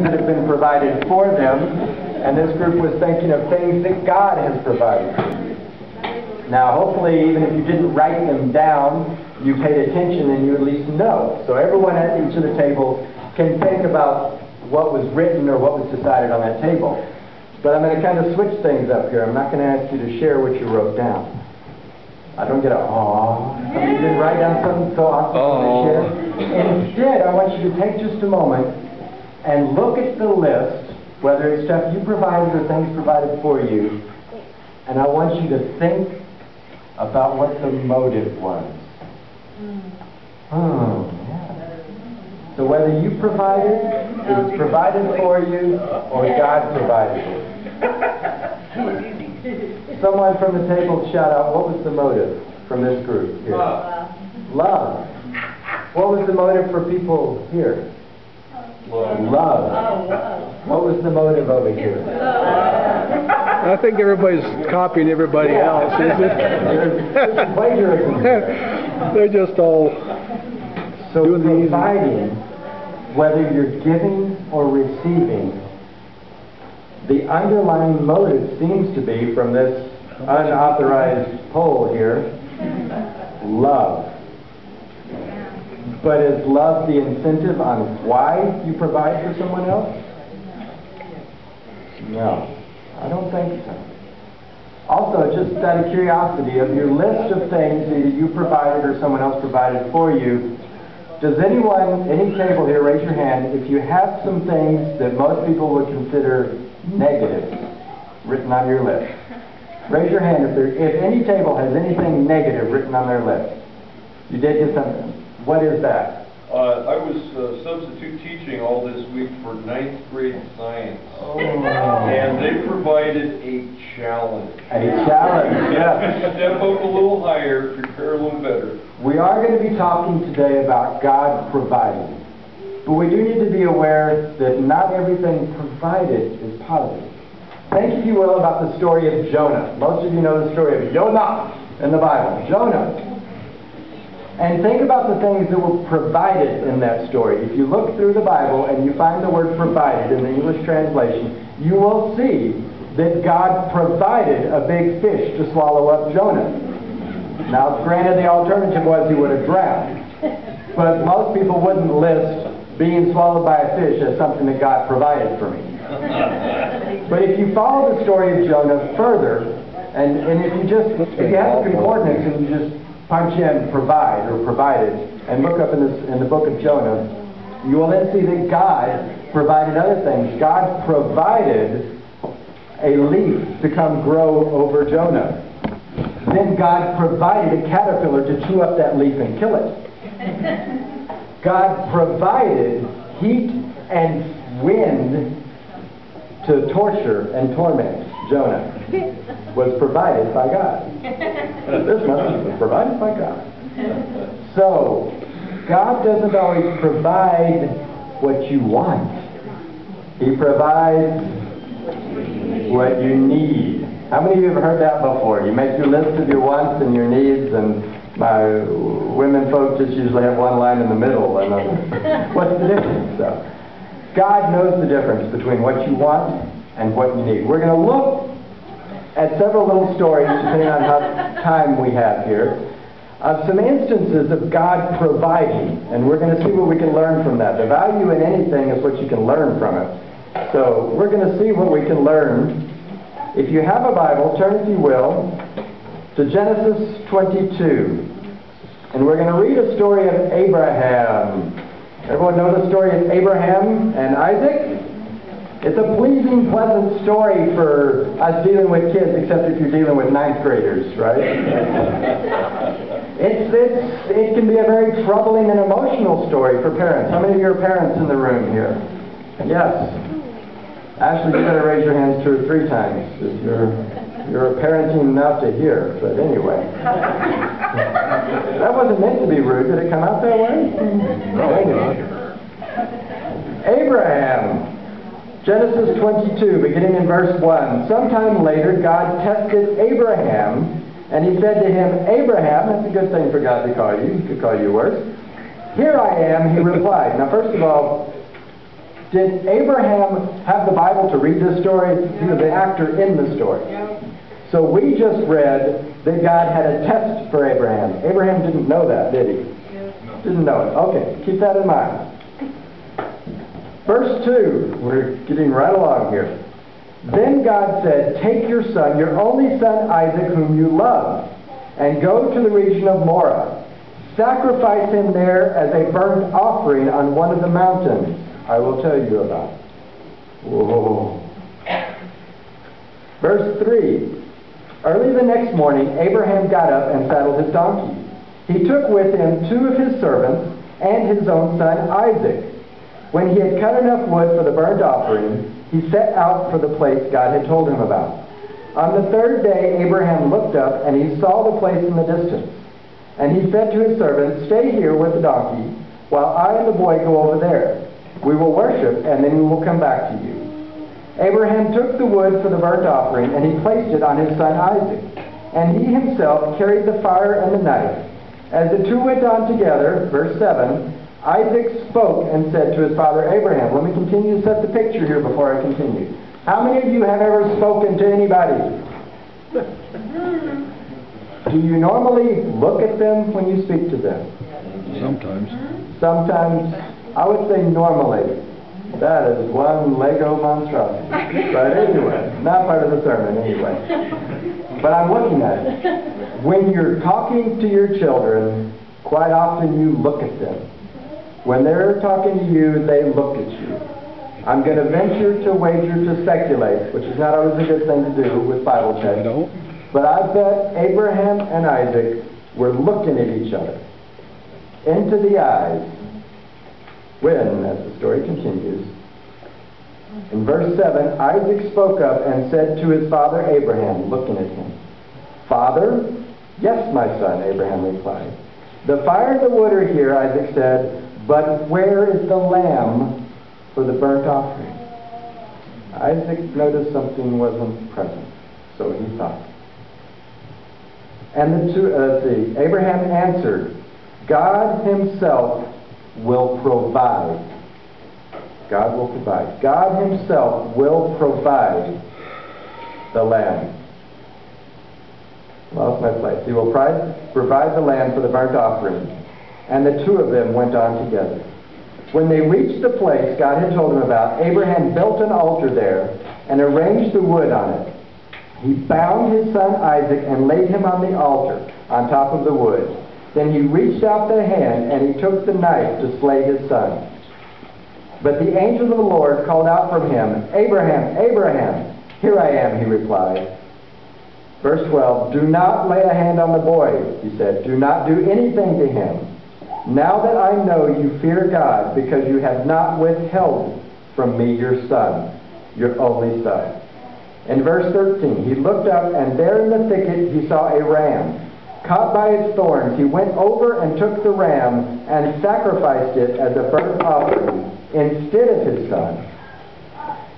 that have been provided for them, and this group was thinking of things that God has provided. Now, hopefully, even if you didn't write them down, you paid attention and you at least know. So everyone at each of the table can think about what was written or what was decided on that table. But I'm going to kind of switch things up here. I'm not going to ask you to share what you wrote down. I don't get a, aww. Somebody didn't write down something so awesome to share. Instead, I want you to take just a moment and look at the list, whether it's stuff you provided or things provided for you, and I want you to think about what the motive was. Yeah. So whether you provided, it was provided for you, or God provided it. Someone from the table shout out, what was the motive from this group here? Love. What was the motive for people here? Love. What was the motive over here? I think everybody's copying everybody else, is it? Plagiarism. They're just all doing the providing, whether you're giving or receiving, the underlying motive seems to be, from this unauthorized poll here, love. But is love the incentive on why you provide for someone else? No, I don't think so. Also, just out of curiosity, of your list of things either you provided or someone else provided for you, does anyone, any table here, raise your hand if you have some things that most people would consider negative written on your list. Raise your hand if any table has anything negative written on their list. You did get something. What is that? I was substitute teaching all this week for 9th grade science. Oh. And they provided a challenge. A challenge, yes. Step up a little higher, prepare a little better. We are going to be talking today about God providing. But we do need to be aware that not everything provided is positive. Think, if you will, about the story of Jonah. Most of you know the story of Jonah in the Bible. Jonah. And think about the things that were provided in that story. If you look through the Bible and you find the word provided in the English translation, you will see that God provided a big fish to swallow up Jonah. Now, granted, the alternative was he would have drowned. But most people wouldn't list being swallowed by a fish as something that God provided for me. But if you follow the story of Jonah further, and if you have a concordance and you just punch in provide or provided and look up in the book of Jonah, you will then see that God provided other things. God provided a leaf to come grow over Jonah. Then God provided a caterpillar to chew up that leaf and kill it. God provided heat and wind to torture and torment Jonah. Was provided by God. This message was provided by God. So, God doesn't always provide what you want. He provides what you need. How many of you have heard that before? You make your list of your wants and your needs, and my women folks just usually have one line in the middle. And what's the difference? So, God knows the difference between what you want and what you need. We're going to look at several little stories, depending on how time we have here, of some instances of God providing, and we're going to see what we can learn from that. The value in anything is what you can learn from it. So we're going to see what we can learn. If you have a Bible, turn, if you will, to Genesis 22. And we're going to read a story of Abraham. Everyone know the story of Abraham and Isaac? It's a pleasing, pleasant story for us dealing with kids, except if you're dealing with 9th graders, right? It can be a very troubling and emotional story for parents. How many of you are parents in the room here? Yes. Ashley, you better raise your hands 2 or 3 times, because you're parenting enough to hear. But anyway. That wasn't meant to be rude. Did it come out that way? No. Abraham. Genesis 22, beginning in verse 1. Sometime later, God tested Abraham, and he said to him, Abraham, that's a good thing for God to call you. He could call you worse. Here I am, he replied. Now, first of all, Did Abraham have the Bible to read this story? He was the actor in the story. So we just read that God had a test for Abraham. Abraham didn't know that, did he? Didn't know it. Okay, keep that in mind. Verse 2, we're getting right along here. Then God said, "Take your son, your only son Isaac, whom you love, and go to the region of Moriah. Sacrifice him there as a burnt offering on one of the mountains I will tell you about." Whoa. Verse 3. Early the next morning, Abraham got up and saddled his donkey. He took with him 2 of his servants and his own son Isaac. When he had cut enough wood for the burnt offering, he set out for the place God had told him about. On the 3rd day, Abraham looked up and he saw the place in the distance. And he said to his servant, "Stay here with the donkey, while I and the boy go over there. We will worship, and then we will come back to you." Abraham took the wood for the burnt offering, and he placed it on his son Isaac. And he himself carried the fire and the knife. As the two went on together, verse 7, Isaac spoke and said to his father Abraham. Let me continue to set the picture here before I continue. How many of you have ever spoken to anybody? Do you normally look at them when you speak to them? Sometimes. Sometimes. I would say normally. That is one Lego monstrosity. But anyway, not part of the sermon anyway. But I'm looking at it. When you're talking to your children, quite often you look at them. When they're talking to you, they look at you. I'm going to venture to wager to speculate, which is not always a good thing to do with Bible text. But I bet Abraham and Isaac were looking at each other into the eyes when, as the story continues, in verse 7, Isaac spoke up and said to his father Abraham, looking at him, "Father?" "Yes, my son," Abraham replied. "The fire and the wood are here," Isaac said, "but where is the lamb for the burnt offering?" Isaac noticed something wasn't present, so he thought. And Abraham answered, "God himself will provide." God will provide. God himself will provide the lamb. Lost my place. He will provide the lamb for the burnt offering. And the two of them went on together. When they reached the place God had told him about, Abraham built an altar there and arranged the wood on it. He bound his son Isaac and laid him on the altar on top of the wood. Then he reached out the hand and he took the knife to slay his son. But the angel of the Lord called out from him, "Abraham, Abraham." "Here I am," he replied. Verse 12, "Do not lay a hand on the boy," he said. "Do not do anything to him. Now that I know you fear God, because you have not withheld from me your son, your only son." In verse 13, he looked up, and there in the thicket he saw a ram. Caught by its thorns, he went over and took the ram and sacrificed it as a burnt offering instead of his son.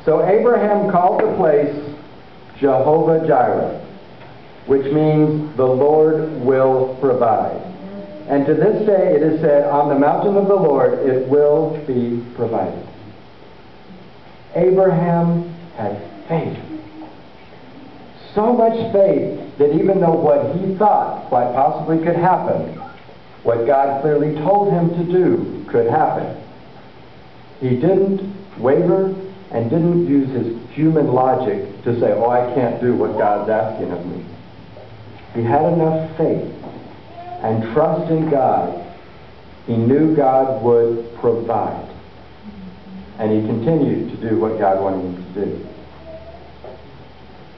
So Abraham called the place Jehovah-Jireh, which means the Lord will provide. And to this day it is said, on the mountain of the Lord it will be provided. Abraham had faith. So much faith that even though what he thought quite possibly could happen, what God clearly told him to do could happen, he didn't waver and didn't use his human logic to say, "Oh, I can't do what God's asking of me." He had enough faith and trust in God. He knew God would provide. And he continued to do what God wanted him to do.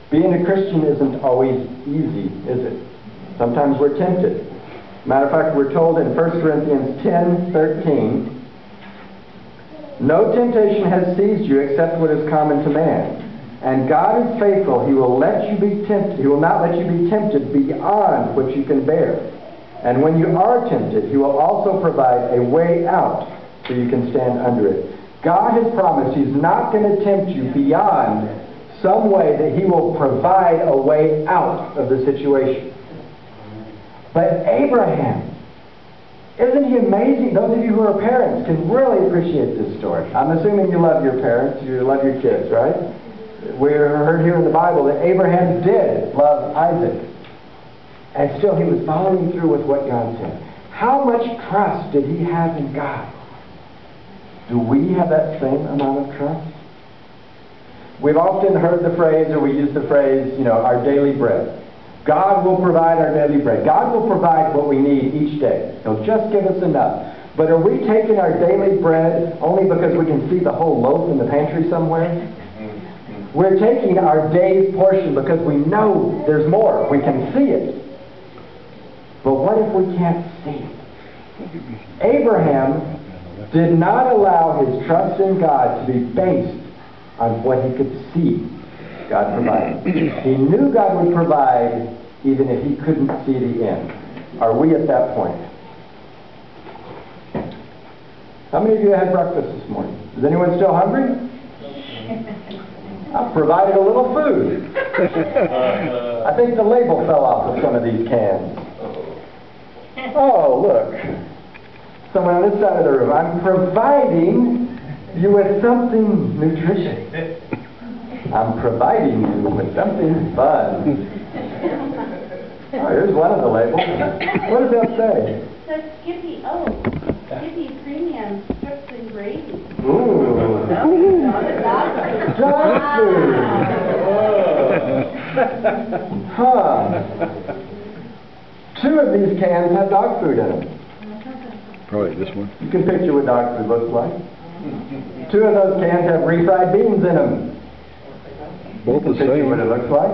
Being a Christian isn't always easy, is it? Sometimes we're tempted. Matter of fact, we're told in 1 Corinthians 10:13, "No temptation has seized you except what is common to man. And God is faithful. He will let you be tempted. He will not let you be tempted beyond what you can bear. And when you are tempted, He will also provide a way out so you can stand under it." God has promised He's not going to tempt you beyond some way that He will provide a way out of the situation. But Abraham Isn't he amazing? Those of you who are parents can really appreciate this story. I'm assuming you love your parents, you love your kids, right? We heard here in the Bible that Abraham did love Isaac. And still he was following through with what God said. How much trust did he have in God? Do we have that same amount of trust? We've often heard the phrase, or we use the phrase, our daily bread. God will provide our daily bread. God will provide what we need each day. He'll just give us enough. But are we taking our daily bread only because we can see the whole loaf in the pantry somewhere? We're taking our day's portion because we know there's more. We can see it. But what if we can't see it? Abraham did not allow his trust in God to be based on what he could see God provided. He knew God would provide even if he couldn't see the end. Are we at that point? How many of you had breakfast this morning? Is anyone still hungry? I've provided a little food. I think the label fell off of some of these cans. Oh, look. Someone on this side of the room. I'm providing you with something nutritious. I'm providing you with something fun. Oh, here's one of the labels. What does that say? It says Skippy Skippy Premium Strips and Gravy. Ooh. Dog food. Huh. 2 of these cans have dog food in them. Probably this one. You can picture what dog food looks like. 2 of those cans have refried beans in them. Both the Picture same. what it looks like.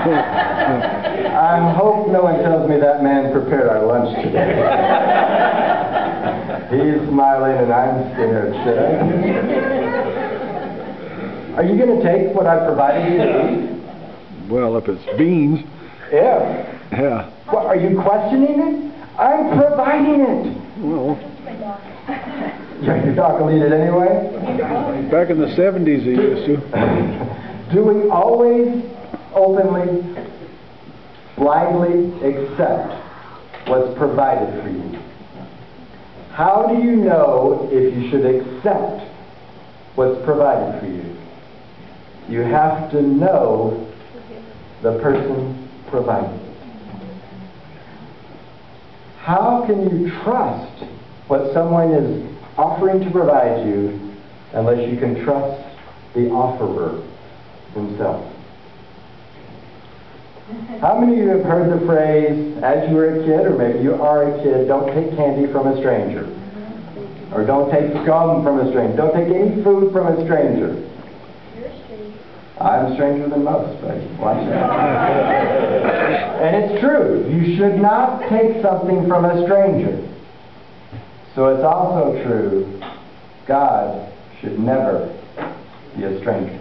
I hope no one tells me that man prepared our lunch today. He's smiling and I'm scared. Should I? Are you going to take what I provided you to eat? Well, if it's beans. Yeah. Yeah. What, are you questioning it? I'm providing it. Well, Yeah, your dog will eat it anyway. back in the 70s he used to. Do we always openly, blindly accept what's provided for you? How do you know if you should accept what's provided for you? You have to know the person providing it. How can you trust what someone is offering to provide you unless you can trust the offerer himself? How many of you have heard the phrase, as you were a kid, or maybe you are a kid, don't take candy from a stranger? Or don't take gum from a stranger. Don't take any food from a stranger. You're a stranger. I'm stranger than most, but watch that. And it's true. You should not take something from a stranger. So it's also true, God should never be a stranger.